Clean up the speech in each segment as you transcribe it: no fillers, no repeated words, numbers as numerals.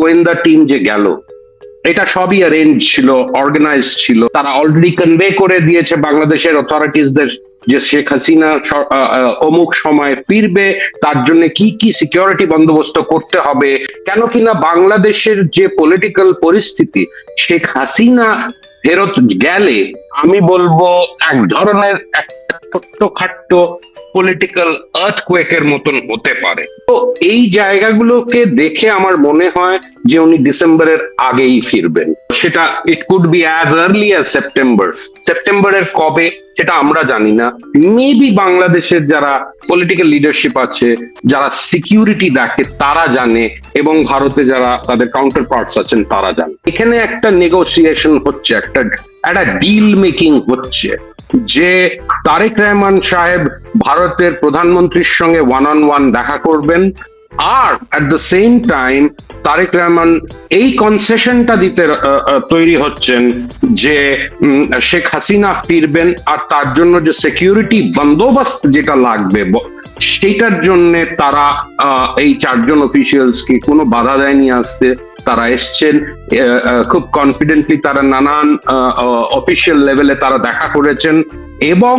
গোয়েন্দা টিম যে গেল, এটা সবই অ্যারেঞ্জ ছিল, অর্গানাইজ ছিল। তারা অলরেডি কনভে করে দিয়েছে বাংলাদেশের অথরিটিসদের যে শেখ হাসিনা অমুক সময় ফিরবে, তার জন্য কি কি সিকিউরিটি বন্দোবস্ত করতে হবে। কেন কিনা বাংলাদেশের যে পলিটিক্যাল পরিস্থিতি, শেখ হাসিনা ফেরত গেলে আমি বলবো এক ধরনের একটা ছোট্টখাট্ট পলিটিক্যাল আর্থকোয়েকের মতন হতে পারে। তো এই জায়গাগুলোকে দেখে আমার মনে হয় যে উনি ডিসেম্বরের আগেই ফিরবেন। সেটা it could be as early as সেপ্টেম্বরের কবে সেটা আমরা জানি না। মেবি বাংলাদেশের যারা পলিটিক্যাল লিডারশিপ আছে, যারা সিকিউরিটি দেখে, তারা জানে, এবং ভারতে যারা তাদের কাউন্টার পার্টস আছেন তারা জানে। এখানে একটা নেগোসিয়েশন হচ্ছে, একটা ডিল মেকিং হচ্ছে, যে তারেক রহমান সাহেব ভারতের প্রধানমন্ত্রীর সঙ্গে ওয়ান দেখা করবেন, আর at the same time Tarique Rahman এই কনসেশনটা দিতে তৈরি হচ্ছেন যে শেখ হাসিনা ফিরবেন, আর তার জন্য যে সিকিউরিটি বন্দোবস্ত যেটা লাগবে সেটার জন্য তারা এই চারজন অফিসিয়ালস কে কোনো বাধা দেয়নি আসতে। তারা এসছেন খুব কনফিডেন্টলি, তারা নানান অফিসিয়াল লেভেলে তারা দেখা করেছেন, এবং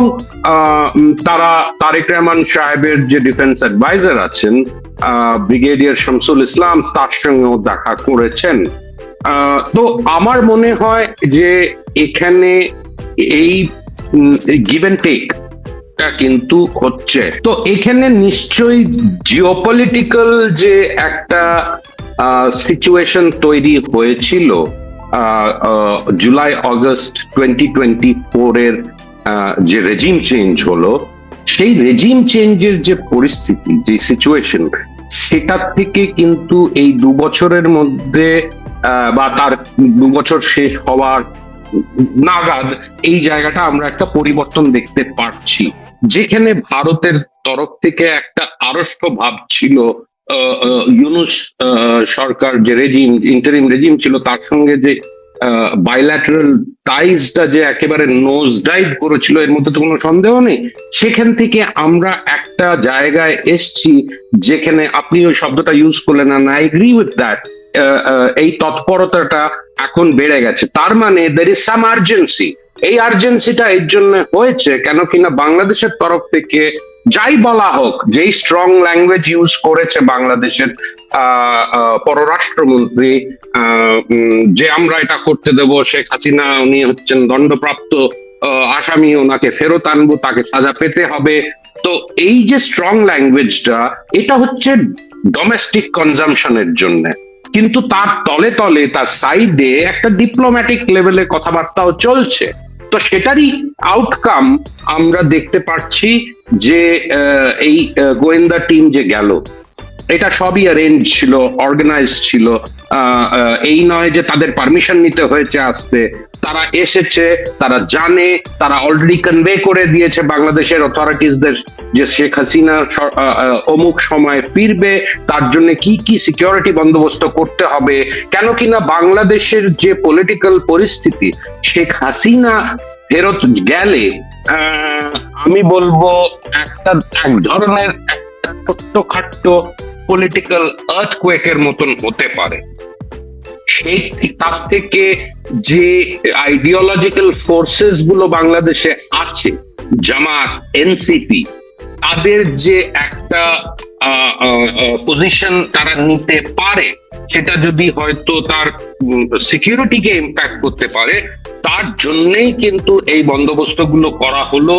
তারা তারেক রহমান সাহেবের যে ডিফেন্স অ্যাডভাইজার আছেন ব্রিগেডিয়ার শামসুল ইসলাম, তার সঙ্গেও দেখা করেছেন। তো আমার মনে হয় যে এখানে এই গিভ এন্ড টেক কিন্তু হচ্ছে। তো এখানে নিশ্চয়ই জিওপলিটিক্যাল যে একটা সিচুয়েশন তৈরি হয়েছিল জুলাই আগস্ট 2024 এর যে রেজিম চেঞ্জ হলো, সেই রেজিম চেঞ্জের যে পরিস্থিতি, যে সিচুয়েশন, সেটার থেকে কিন্তু এই 2 বছরের মধ্যে বা তার 2 বছর শেষ হওয়ার নাগাদ এই জায়গাটা আমরা একটা পরিবর্তন দেখতে পাচ্ছি, যেখানে ভারতের তরফ থেকে একটা আড়ষ্ট ভাব ছিল। ইউনূস সরকার যে রেজিম, ইন্টারিম রেজিম ছিল, তার সঙ্গে যে বাইল্যাটারাল টাইজটা যে একেবারে নোজ ডাইভ করেছিল, এর মধ্যে তো কোনো সন্দেহ নেই। সেখান থেকে আমরা একটা জায়গায় এসছি যেখানে আপনি ওই শব্দটা ইউজ করলেন, না, আই এগ্রি উইথ দ্যাট। এই তৎপরতাটা এখন বেড়ে গেছে, তার মানে দের ইজ সাম আর্জেন্সি। এই আর্জেন্সিটা এর জন্য হয়েছে কেন কিনা বাংলাদেশের তরফ থেকে যাই বলা হোক, যেই স্ট্রং ল্যাঙ্গুয়েজ ইউজ করেছে বাংলাদেশের পররাষ্ট্রমন্ত্রী, যে আমরা এটা করতে দেব, শেখ হাসিনা উনি হচ্ছেন দণ্ডপ্রাপ্ত আসামি, ওনাকে ফেরত আনবো, তাকে সাজা পেতে হবে। তো এই যে স্ট্রং ল্যাঙ্গুয়েজটা, এটা হচ্ছে ডোমেস্টিক কনজামশনের জন্য, কিন্তু তার তলে তলে তার সাইডে একটা ডিপ্লোম্যাটিক লেভেলে কথাবার্তাও চলছে। তো সেটারই আউটকাম আমরা দেখতে পাচ্ছি যে এই গোয়েন্দা টিম যে গেল, এটা সবই অ্যারেঞ্জ ছিল, অর্গানাইজ ছিল। এই নয় যে তাদের পারমিশন নিতে হয়েছে আসতে, তারা এসেছে, তারা জানে, তারা অলরেডি কনভে করে দিয়েছে বাংলাদেশের অথরিটিসদের যে শেখ হাসিনা অমুক সময় ফিরবে, তার জন্য কি কি সিকিউরিটি বন্দোবস্ত করতে হবে। কেন কিনা বাংলাদেশের যে পলিটিক্যাল পরিস্থিতি, শেখ হাসিনা ফেরত গেলে আমি বলবো এক ধরনের একটা ছোট্টখাট্ট পলিটিক্যাল আর্থকোয়েকের মতন হতে পারে। সেই তার থেকে যে আইডিওলজিক্যাল ফোর্সেস গুলো বাংলাদেশে আছে, জামাত, এনসিপি, তাদের যে একটা পজিশন তারা নিতে পারে, সেটা যদি হয়তো তার সিকিউরিটিকে ইম্প্যাক্ট করতে পারে, তার জন্যই কিন্তু এই বন্দোবস্তগুলো করা হলো।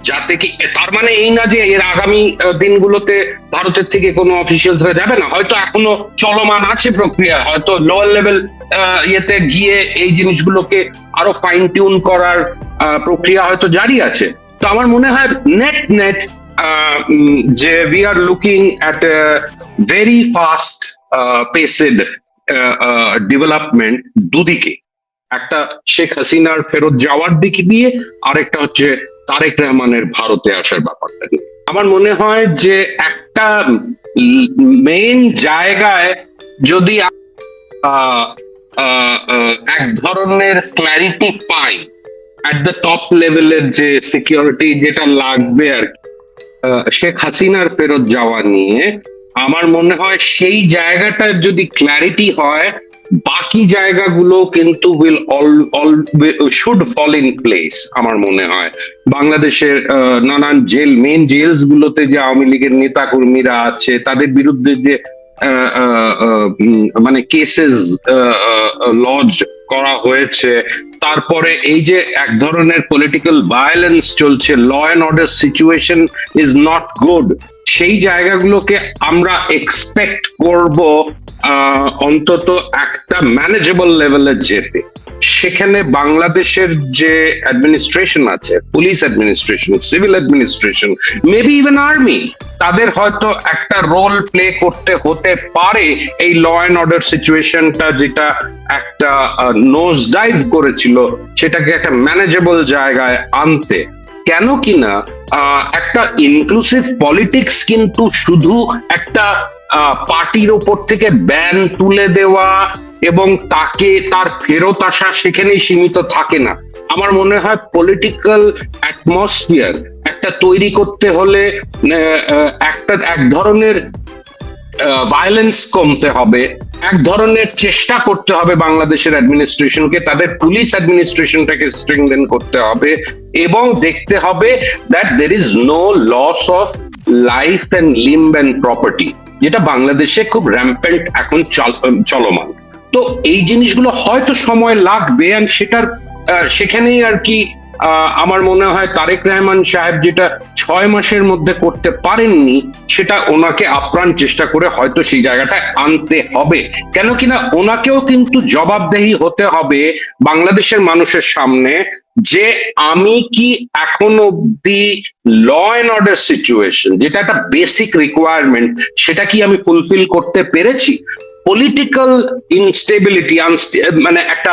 যাতে কি, তার মানে এই না যে এর আগামী দিনগুলোতে ভারতের থেকে কোনো অফিসিয়ালসরা যাবে না, হয়তো এখনো চলমান আছে প্রক্রিয়া, হয়তো লোয়ার লেভেল ইয়েতে গিয়ে এই জিনিসগুলোকে আরো ফাইন টিউন করার প্রক্রিয়া হয়তো জারি আছে। তো আমার মনে হয় নেট যে we are looking at very fast paced development দুদিকে, একটা শেখ হাসিনার ফেরত যাওয়ার দিক দিয়ে, আরেকটা হচ্ছে তারেক রহমানের ভারতে আসার ব্যাপারটা নিয়ে। আমার মনে হয় যে একটা মেইন জায়গায় যদি এক ধরনের clarity pi at the top লেভেলের, যে সিকিউরিটি যেটা লাগবে আর শেখ হাসিনার ফেরত যাওয়া নিয়ে, আমার মনে হয় সেই জায়গাটা যদি ক্ল্যারিটি হয়, বাকি জায়গাগুলো কিন্তু will all should fall in place. আমার মনে হয় বাংলাদেশের নানান মেন জেলস গুলোতে যে আওয়ামী লীগের নেতা কর্মীরা আছে, তাদের বিরুদ্ধে যে মানে কেসেস লজ করা হয়েছে, তারপরে এই যে এক ধরনের পলিটিক্যাল ভায়োলেন্স চলছে, law and order situation is not good, সেই জায়গাগুলোকে আমরা এক্সপেক্ট করব অন্তত একটা ম্যানেজেবল লেভেলে যেতে। সেখানে বাংলাদেশের যে অ্যাডমিনিস্ট্রেশন আছে, police administration, civil administration, maybe even army, তাদের হয়তো একটা রোল প্লে করতে হতে পারে এই ল অ্যান্ড অর্ডার সিচুয়েশনটা, যেটা একটা নোজ ডাইভ করেছিল, সেটাকে একটা ম্যানেজেবল জায়গায় আনতে। কেন কিনা একটা ইনক্লুসিভ পলিটিক্স কিন্তু শুধু একটা পার্টির ওপর থেকে ব্যান তুলে দেওয়া এবং তাকে তার ফেরত আসা সেখানেই সীমিত থাকে না। আমার মনে হয় পলিটিক্যাল অ্যাটমসফিয়ার একটা তৈরি করতে হলে এক ধরনের ভায়োলেন্স কমতে হবে, এক ধরনের চেষ্টা করতে হবে বাংলাদেশের অ্যাডমিনিস্ট্রেশনকে, তাদের পুলিশ অ্যাডমিনিস্ট্রেশনটাকে স্ট্রেংথেন করতে হবে, এবং দেখতে হবে that there is no loss of life and limb and property, যেটা বাংলাদেশে খুব র্যাম্পেন্ট এখন চলমান। তো এই জিনিসগুলো হয়তো সময় লাগবে, and সেখানেই আর কি আমার মনে হয় তারেক রহমান সাহেব যেটা 6 মাসের মধ্যে করতে পারেননি, সেটা ওনাকে আপ্রাণ চেষ্টা করে হয়তো সেই জায়গাটা আনতে হবে। কেন কিনা ওনাকেও কিন্তু জবাবদেহি হতে হবে বাংলাদেশের মানুষের সামনে, যে আমি কি এখন অব্দি ল অ্যান্ড অর্ডার সিচুয়েশন, যেটা একটা বেসিক রিকোয়ারমেন্ট, সেটা কি আমি ফুলফিল করতে পেরেছি। পলিটিক্যাল ইনস্টেবিলিটি, মানে একটা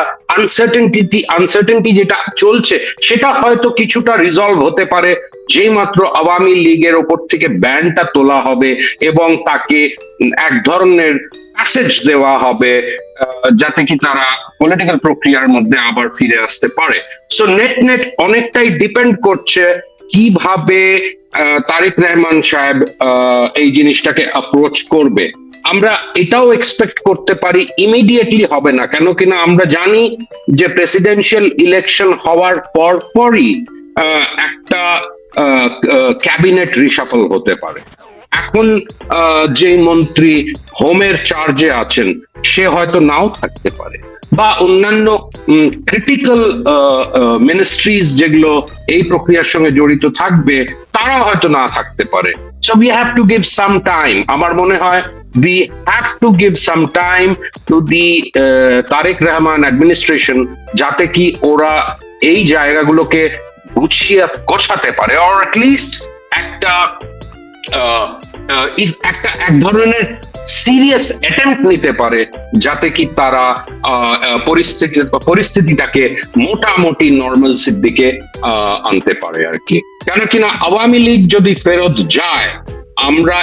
আনসার্টেনটি যেটা চলছে, সেটা হয়তো কিছুটা রিজলভ হতে পারে যেই মাত্র আওয়ামী লীগের ওপর থেকে ব্যানটা তোলা হবে এবং তাকে এক ধরনের প্যাসেজ দেওয়া হবে, যাতে কি তারা পলিটিক্যাল প্রক্রিয়ার মধ্যে আবার ফিরে আসতে পারে। সো নেট অনেকটাই ডিপেন্ড করছে কিভাবে তারেক রহমান সাহেব এই জিনিসটাকে অ্যাপ্রোচ করবে। আমরা এটাও এক্সপেক্ট করতে পারি ইমিডিয়েটলি হবে না, কেন কিনা আমরা জানি যে প্রেসিডেন্সিয়াল ইলেকশন হওয়ার পরই একটা ক্যাবিনেট রিশাফল হতে পারে। এখন যে মন্ত্রী হোমের চার্জে আছেন সে হয়তো নাও থাকতে পারে, বা অন্যান্য ক্রিটিক্যাল মিনিস্ট্রিজ যেগুলো এই প্রক্রিয়ার সঙ্গে জড়িত থাকবে তারা হয়তো না থাকতে পারে। So we have to give some time. আমার মনে হয় we have to give some time to the Tariq Rahman administration, যাতে কি ওরা এই জায়গাগুলোকে গুছিয়ে গোছাতে পারে, or at least একটা এক ধরনের সিরিয়াস অ্যাটেম্প্ট নিতে পারে, যাতে কি তারা পরিস্থিতিটাকে মোটামুটি নর্মালসির দিকে আনতে পারে আর কি। কেন কিনা আওয়ামী লীগ যদি ফেরত যায়, আমরা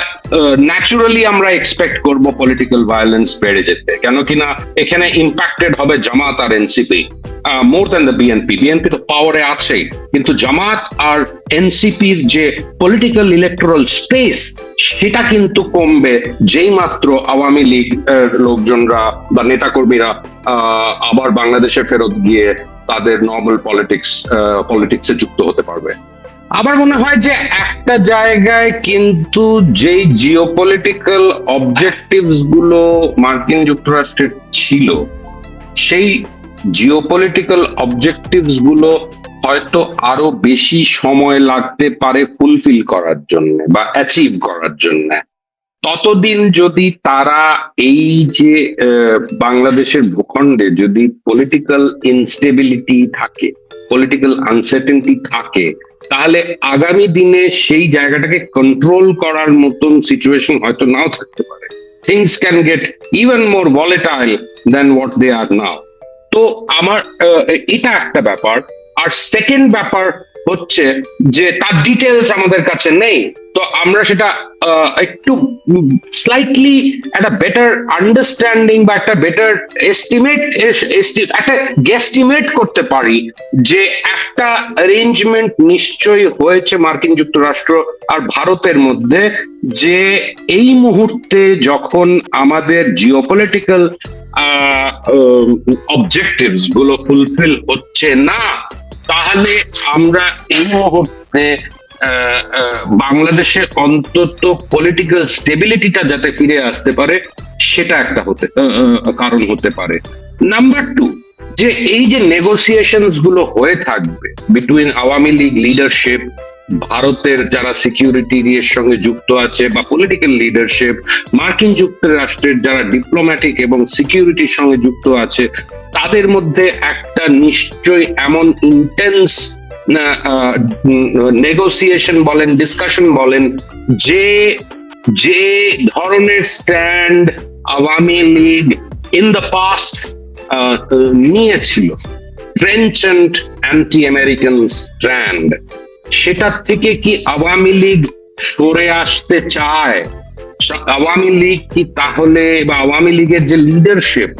ন্যাচুরালি আমরা এক্সপেক্ট করব পলিটিক্যাল ভায়োলেন্স বেড়ে যেতে। কেন কিনা এখানে ইম্প্যাক্টেড হবে জামাত আর NCP more than the BNP. BNP তো পাওয়ারে আছেই, কিন্তু জামাত আর এনসিপির যে পলিটিক্যাল ইলেকটোরাল স্পেস, সেটা কিন্তু কমবে যেই মাত্র আওয়ামী লীগ লোকজনরা বা নেতাকর্মীরা আবার বাংলাদেশে ফেরত গিয়ে তাদের নর্মাল পলিটিক্সে যুক্ত হতে পারবে। আমার মনে হয় যে একটা জায়গায় কিন্তু যেই জিওপলিটিক্যাল অবজেক্টিভস গুলো মার্কিন যুক্তরাষ্ট্রের ছিল, সেই জিওপলিটিক্যাল অবজেক্টিভস গুলো হয়তো আরো বেশি সময় লাগতে পারে ফুলফিল করার জন্য বা অ্যাচিভ করার জন্য। ততদিন যদি তারা এই যে বাংলাদেশের ভূখণ্ডে যদি পলিটিক্যাল ইনস্টেবিলিটি থাকে, পলিটিক্যাল আনসার্টেনটি থাকে, তাহলে আগামী দিনে সেই জায়গাটাকে কন্ট্রোল করার মতন সিচুয়েশন হয়তো নাও থাকতে পারে। Things can get even more volatile than what they are now. তো আমার এটা একটা ব্যাপার। আর সেকেন্ড ব্যাপার হচ্ছে যে তার ডিটেলস আমাদের কাছে নেই। তো আমরা সেটা একটু স্লাইটলি একটা বেটার আন্ডারস্ট্যান্ডিং বা একটা বেটার এস্টিমেট, একটা গেস্টিমেট করতে পারি যে একটা অ্যারেঞ্জমেন্ট নিশ্চয়ই হয়েছে মার্কিন যুক্তরাষ্ট্র আর ভারতের মধ্যে, যে এই মুহূর্তে যখন আমাদের জিওপলিটিক্যাল অবজেক্টিভস গুলো ফুলফিল হচ্ছে না, তাহলে আমরা এই মুহূর্তে বাংলাদেশে অন্তত পলিটিক্যাল স্টেবিলিটিটা যাতে ফিরে আসতে পারে, সেটা একটা কারণ হতে পারে। নাম্বার টু, যে এই যে নেগোসিয়েশনস গুলো হয়ে থাকবে বিটুইন আওয়ামী লীগ লিডারশিপ, ভারতের যারা সিকিউরিটি এর সঙ্গে যুক্ত আছে বা পলিটিক্যাল লিডারশিপ, মার্কিন যুক্তরাষ্ট্রের যারা ডিপ্লোম্যাটিক এবং সিকিউরিটির সঙ্গে যুক্ত আছে, তাদের মধ্যে একটা নিশ্চয়ই এমন ইন্টেন্স নেগোসিয়েশন বলেন, ডিসকাশন বলেন, যে যে ধরনের stand Awami league in the past নিয়েছিল, ট্রেনচেন্ট অ্যান্টি আমেরিকান স্ট্যান্ড, সেটার থেকে কি আওয়ামী লীগ সরে আসতে চায়? আওয়ামী লীগ কি তাহলে, বা আওয়ামী লীগের যে লিডারশিপ,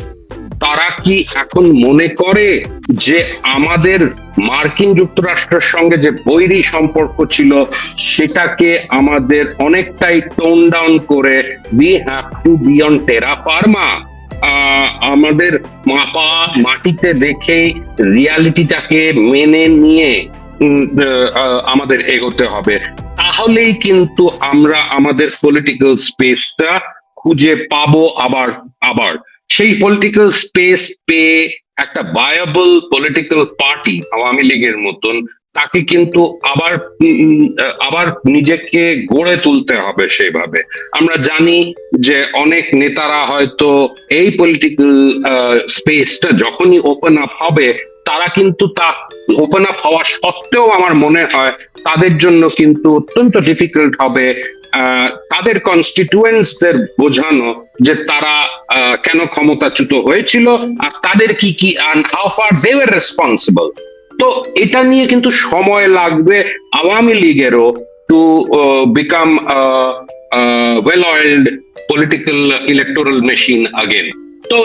তারা কি এখন মনে করে যে আমাদের মার্কিন যুক্তরাষ্ট্রের সঙ্গে যে বৈরী সম্পর্ক ছিল, সেটাকে আমাদের অনেকটাই টোন ডাউন করে we have to be on terra firma, আমাদের মাপা মাটিতে দেখে রিয়ালিটিটাকে মেনে নিয়ে আমাদের এগোতে হবে? তাহলেই কিন্তু আমরা আমাদের পলিটিক্যাল স্পেসটা খুঁজে পাবো। আবার আবার সেই পলিটিক্যাল স্পেস পেয়ে একটা ভায়াবল পলিটিক্যাল পার্টি আওয়ামী লীগের মতন, তাকে কিন্তু আবার আবার নিজেকে গড়ে তুলতে হবে সেইভাবে। আমরা জানি যে অনেক নেতারা হয়তো এই পলিটিক্যাল স্পেসটা যখনই ওপেন আপ হবে, তারা কিন্তু তা ওপেন আপ হওয়া সত্ত্বেও আমার মনে হয় তাদের জন্য কিন্তু অত্যন্ত ডিফিকাল্ট হবে তাদের কনস্টিটুয়েন্টসদের বোঝানো যে তারা কেন ক্ষমতাচ্যুত হয়েছিল আর তাদের কি কি how far they were responsible. তো এটা নিয়ে কিন্তু সময় লাগবে আওয়ামী লীগেরও to become well oiled political electoral machine again. তো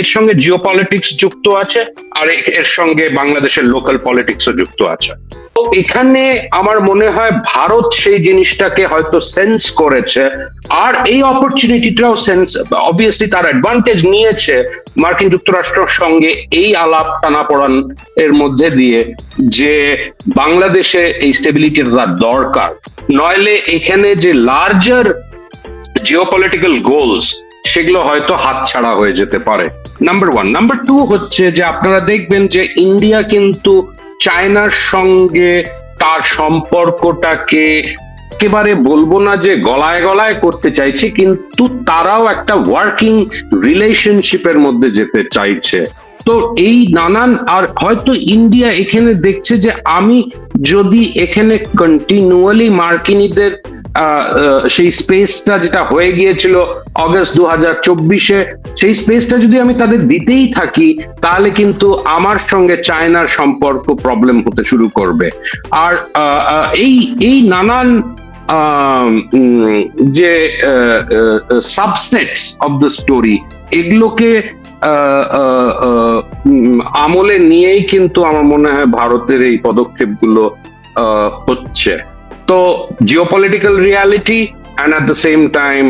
এর সঙ্গে জিওপলিটিক্স যুক্ত আছে, আর এর সঙ্গে বাংলাদেশের লোকাল পলিটিক্সও যুক্ত আছে। তো এখানে আমার মনে হয় ভারত সেই জিনিসটাকে হয়তো সেন্স করেছে, আর এই অপরচুনিটিটাও সেন্স, অবভিয়াসলি তার অ্যাডভান্টেজ নিয়েছে মার্কিন যুক্তরাষ্ট্রের সঙ্গে এই আলাপ টানাপোড়ান এর মধ্যে দিয়ে, যে বাংলাদেশে এই স্টেবিলিটিটা দরকার, নইলে এখানে যে লার্জার জিওপলিটিক্যাল গোলস, সেগুলো হয়তো হাতছাড়া হয়ে যেতে পারে। Number one. নাম্বার টু হচ্ছে যে আপনারা দেখবেন যে ইন্ডিয়া কিন্তু চায়নার সঙ্গে তার সম্পর্কটাকে একেবারে বলবো না যে গলায় গলায় করতে চাইছে, কিন্তু তারাও একটা ওয়ার্কিং রিলেশনশিপের মধ্যে যেতে চাইছে। তো এই নানান, আর হয়তো ইন্ডিয়া এখানে দেখছে যে আমি যদি এখানে কন্টিনিউয়ালি মার্কিনীদের সেই স্পেসটা যেটা হয়ে গিয়েছিল অগস্ট 2024-এ, সেই স্পেসটা যদি আমি তাদের দিতেই থাকি, তাহলে কিন্তু আমার সঙ্গে চায়নার সম্পর্ক প্রবলেম হতে শুরু করবে। আর এই এই নানান যে সাবসেটস অফ দ্য স্টোরি, এগুলোকে আমলে নিয়েই কিন্তু আমার মনে হয় ভারতের এই পদক্ষেপগুলো হচ্ছে। তো geopolitical reality and at the same time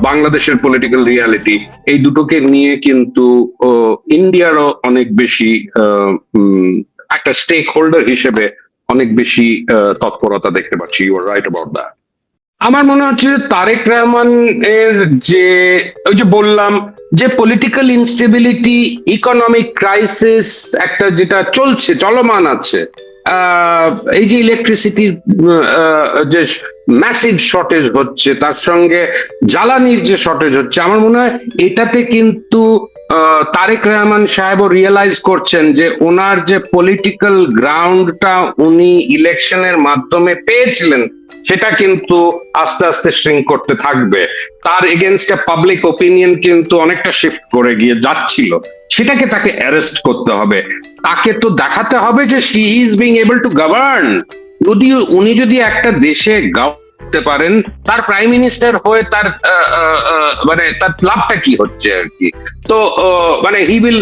বাংলাদেশের পলিটিক্যাল রিয়ালিটি, এই দুটোকে নিয়ে কিন্তু ইন্ডিয়ারও অনেক বেশি একটা স্টেক হোল্ডার হিসেবে অনেক বেশি তৎপরতা দেখতে পাচ্ছি। You are right about that. আমার মনে হচ্ছে যে তারেক রহমান এর যে, ওই যে বললাম যে পলিটিক্যাল ইনস্টেবিলিটি, ইকোনমিক ক্রাইসিস একটা যেটা চলছে, চলমান আছে, এই যে ইলেকট্রিসিটির যে ম্যাসিভ শর্টেজ হচ্ছে, তার সঙ্গে জ্বালানির যে শর্টেজ হচ্ছে, আমার মনে হয় এটাতে কিন্তু তারেক রহমান সাহেবও রিয়েলাইজ করছেন যে ওনার যে পলিটিক্যাল গ্রাউন্ডটা উনি ইলেকশনের মাধ্যমে পেয়েছিলেন সেটা কিন্তু আস্তে আস্তে শ্রিঙ্ক করতে থাকবে। তার এগেনস্টে পাবলিক ওপিনিয়ন কিন্তু অনেকটা শিফট করে গিয়ে যাচ্ছিল, সেটাকে তাকে অ্যারেস্ট করতে হবে। তাকে তো দেখাতে হবে যে she is being able to govern. যদি উনি একটা দেশে করতে পারেন, তার প্রাইম মিনিস্টার হয়ে তার মানে তার লাভটা কি হচ্ছে আর কি। তো মানে হি উইল,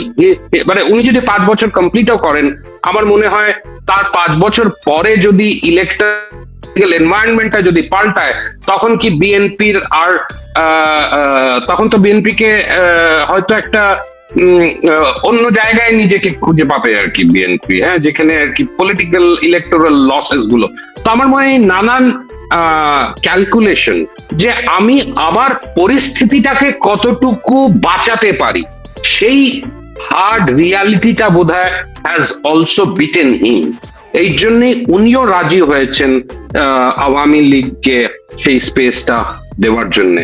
মানে উনি যদি 5 বছর কমপ্লিটও করেন, আমার মনে হয় তার 5 বছর পরে যদি ইলেকট্রাল এনভায়রনমেন্টটা যদি পাল্টায়, তখন কি বিএনপির আর তখন তো বিএনপি কে হয়তো একটা অন্য জায়গায় নিজেকে খুঁজে পাবে আর কি বিএনপি, হ্যাঁ, যেখানে আর কি পলিটিক্যাল ইলেকটোরাল লসেস গুলো। তো আমার মনে হয় নানান ক্যালকুলেশন, যে আমি আবার পরিস্থিতিটাকে কতটুকু বাঁচাতে পারি, সেই হার্ড রিয়ালিটিটা বোধহয় হ্যাজ অলসো বিটেন হিম। এই জন্যই উনিও রাজি হয়েছেন আওয়ামী লীগকে সেই স্পেসটা দেওয়ার জন্য।